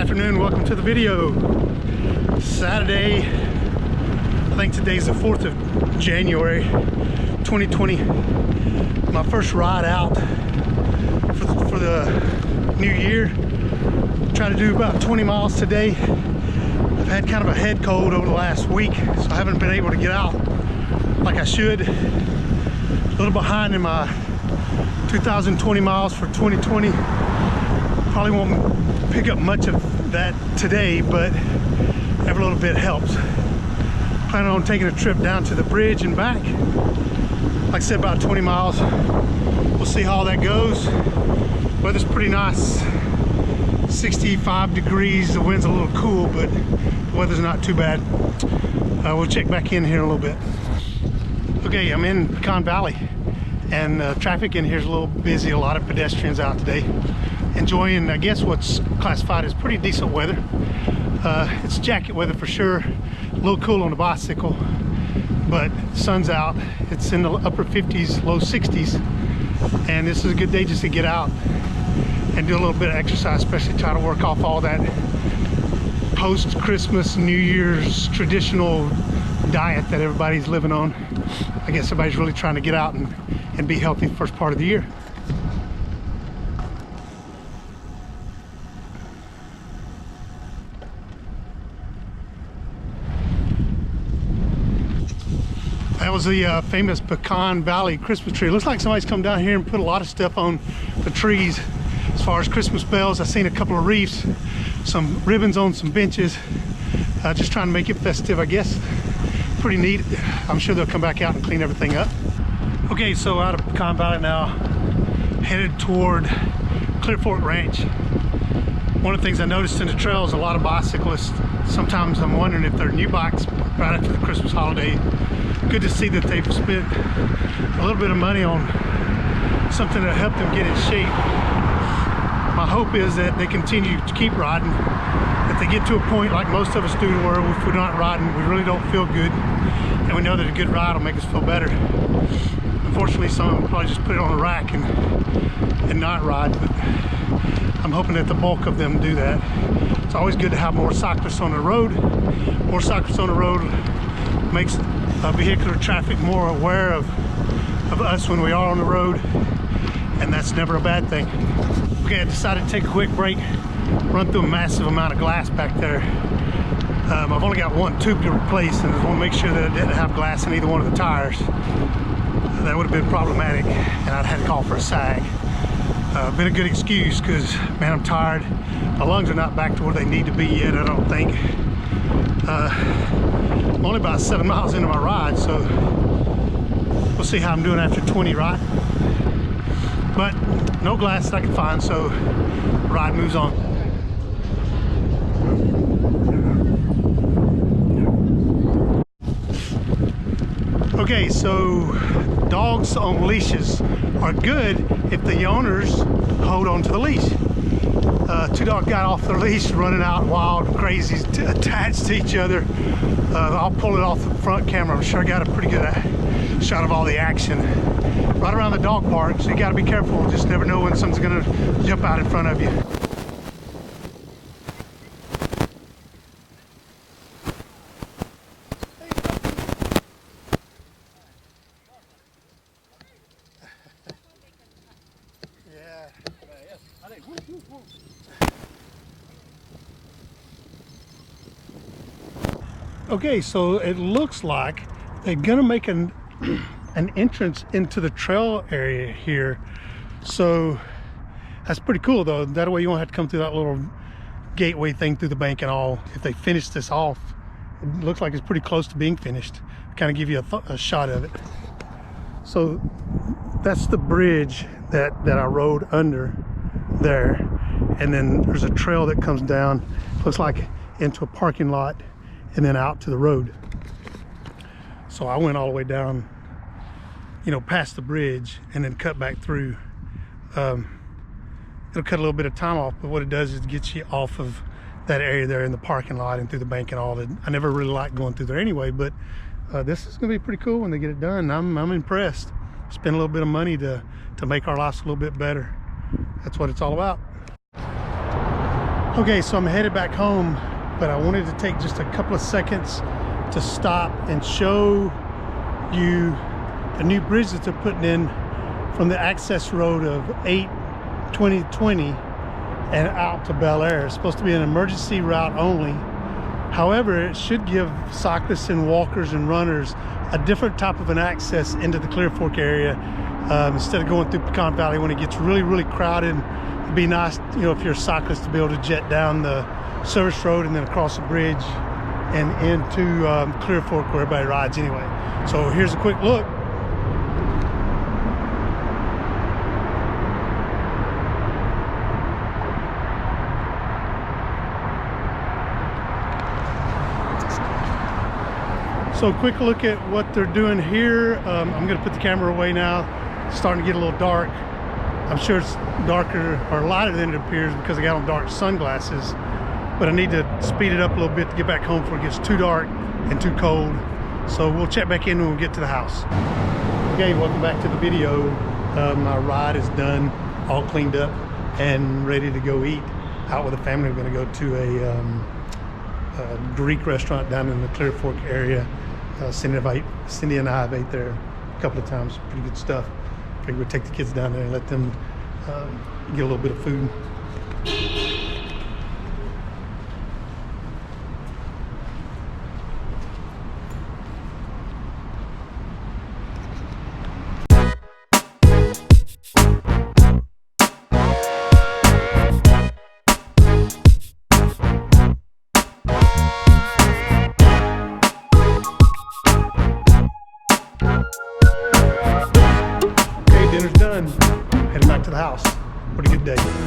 afternoon, welcome to the video. Saturday, I think today's the 4th of January 2020. My first ride out for the new year. Trying to do about 20 miles today. I've had kind of a head cold over the last week, so I haven't been able to get out like I should. A little behind in my 2020 miles for 2020. Probably won't pick up much of that today, but every little bit helps. Planning on taking a trip down to the bridge and back. Like I said, about 20 miles. We'll see how that goes. Weather's pretty nice. 65 degrees, the wind's a little cool, but the weather's not too bad. We'll check back in here in a little bit. Okay, I'm in Pecan Valley, and traffic in here is a little busy. A lot of pedestrians out today. Enjoying, I guess, what's classified as pretty decent weather. It's jacket weather for sure. A little cool on the bicycle, but sun's out. It's in the upper 50s, low 60s, and this is a good day just to get out and do a little bit of exercise, especially try to work off all that post-Christmas, New Year's traditional diet that everybody's living on. I guess everybody's really trying to get out and be healthy the first part of the year. That was the famous Pecan Valley Christmas tree. It looks like somebody's come down here and put a lot of stuff on the trees. As far as Christmas bells, I've seen a couple of wreaths, some ribbons on some benches. Just trying to make it festive, I guess. Pretty neat. I'm sure they'll come back out and clean everything up. Okay, so out of Pecan Valley now, headed toward Clear Fork Ranch. One of the things I noticed in the trail is a lot of bicyclists. Sometimes I'm wondering if they're new bikes right after the Christmas holiday. Good to see that they've spent a little bit of money on something to help them get in shape. My hope is that they continue to keep riding, that they get to a point like most of us do where if we're not riding, we really don't feel good, and we know that a good ride will make us feel better. Unfortunately, some will probably just put it on a rack and not ride, but I'm hoping that the bulk of them do that. It's always good to have more cyclists on the road. More cyclists on the road makes vehicular traffic more aware of us when we are on the road, and that's never a bad thing. Okay, I decided to take a quick break, run through a massive amount of glass back there. I've only got one tube to replace, and I want to make sure that I didn't have glass in either one of the tires. That would have been problematic, and I'd had to call for a sag. Been a good excuse because, man, I'm tired. My lungs are not back to where they need to be yet, I don't think. I'm only about 7 miles into my ride, so we'll see how I'm doing after 20, right? But no glass that I can find, so the ride moves on. Okay, so dogs on leashes are good if the owners hold on to the leash. Two dogs got off their leash running out wild, crazy, attached to each other. I'll pull it off the front camera. I'm sure I got a pretty good shot of all the action. Right around the dog park, so you got to be careful. Just never know when something's going to jump out in front of you. Okay, so it looks like they're gonna make an entrance into the trail area here. So that's pretty cool though. That way you won't have to come through that little gateway thing through the bank and all. If they finish this off, it looks like it's pretty close to being finished. Kind of give you a shot of it. So that's the bridge that I rode under there. And then there's a trail that comes down, looks like into a parking lot, and then out to the road. So I went all the way down, you know, past the bridge and then cut back through. It'll cut a little bit of time off, but what it does is it gets you off of that area there in the parking lot and through the bank and all that. I never really liked going through there anyway, but this is gonna be pretty cool when they get it done. I'm impressed. Spend a little bit of money to make our lives a little bit better. That's what it's all about. Okay, so I'm headed back home, but I wanted to take just a couple of seconds to stop and show you the new bridge that they're putting in from the access road of 8/20/20 and out to Bel Air. It's supposed to be an emergency route only. However, it should give cyclists and walkers and runners a different type of an access into the Clear Fork area. Instead of going through Pecan Valley when it gets really crowded. It'd be nice, you know, if you're a cyclist to be able to jet down the service road and then across the bridge and into Clear Fork where everybody rides anyway. So here's a quick look. So quick look at what they're doing here. I'm gonna put the camera away now. It's starting to get a little dark. I'm sure it's darker or lighter than it appears because I got on dark sunglasses, but I need to speed it up a little bit to get back home before it gets too dark and too cold. So we'll check back in when we get to the house. Okay, welcome back to the video. My ride is done, all cleaned up and ready to go eat out with the family. We're gonna go to a Greek restaurant down in the Clear Fork area. Cindy and I have ate there a couple of times, pretty good stuff. Figure we'd take the kids down there and let them get a little bit of food. Dinner's done. Heading back to the house. Pretty good day.